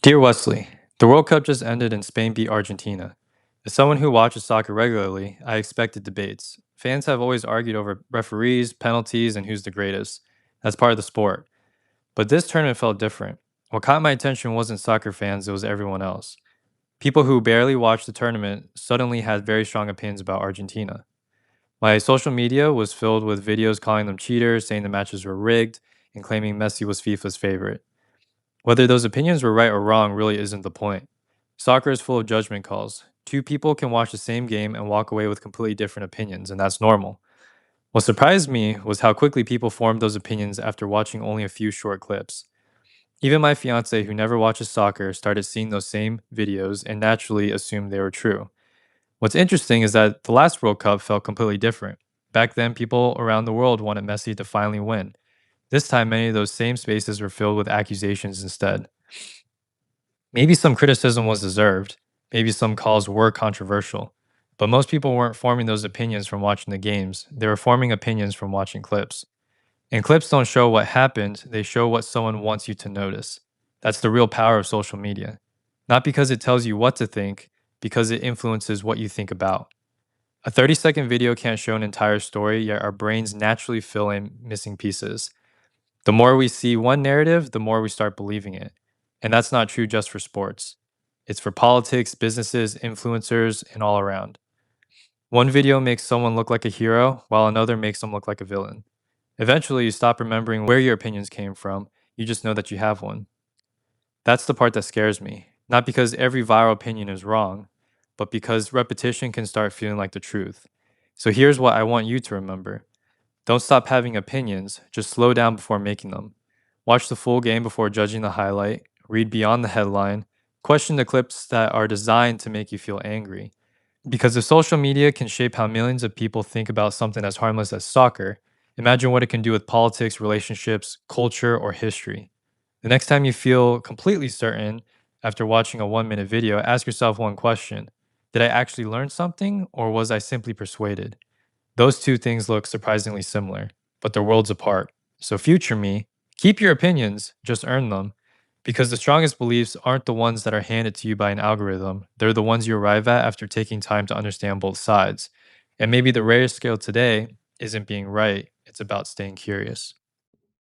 Dear Wesley, the World Cup just ended and Spain beat Argentina. As someone who watches soccer regularly, I expected debates. Fans have always argued over referees, penalties, and who's the greatest. That's part of the sport. But this tournament felt different. What caught my attention wasn't soccer fans, it was everyone else. People who barely watched the tournament suddenly had very strong opinions about Argentina. My social media was filled with videos calling them cheaters, saying the matches were rigged, and claiming Messi was FIFA's favorite. Whether those opinions were right or wrong really isn't the point. Soccer is full of judgment calls. Two people can watch the same game and walk away with completely different opinions, and that's normal. What surprised me was how quickly people formed those opinions after watching only a few short clips. Even my fiance, who never watches soccer, started seeing those same videos and naturally assumed they were true. What's interesting is that the last World Cup felt completely different. Back then, people around the world wanted Messi to finally win. This time, many of those same spaces were filled with accusations instead. Maybe some criticism was deserved, maybe some calls were controversial, but most people weren't forming those opinions from watching the games. They were forming opinions from watching clips. And clips don't show what happened, they show what someone wants you to notice. That's the real power of social media. Not because it tells you what to think, because it influences what you think about. A 30-second video can't show an entire story, yet our brains naturally fill in missing pieces. The more we see one narrative, the more we start believing it. And that's not true just for sports. It's for politics, businesses, influencers, and all around. One video makes someone look like a hero, while another makes them look like a villain. Eventually, you stop remembering where your opinions came from, you just know that you have one. That's the part that scares me. Not because every viral opinion is wrong, but because repetition can start feeling like the truth. So here's what I want you to remember. Don't stop having opinions, just slow down before making them. Watch the full game before judging the highlight, read beyond the headline, question the clips that are designed to make you feel angry. Because if social media can shape how millions of people think about something as harmless as soccer, imagine what it can do with politics, relationships, culture, or history. The next time you feel completely certain after watching a 1 minute video, ask yourself one question. Did I actually learn something, or was I simply persuaded? Those two things look surprisingly similar, but they're worlds apart. So, future me, keep your opinions, just earn them. Because the strongest beliefs aren't the ones that are handed to you by an algorithm, they're the ones you arrive at after taking time to understand both sides. And maybe the rarest skill today isn't being right, it's about staying curious.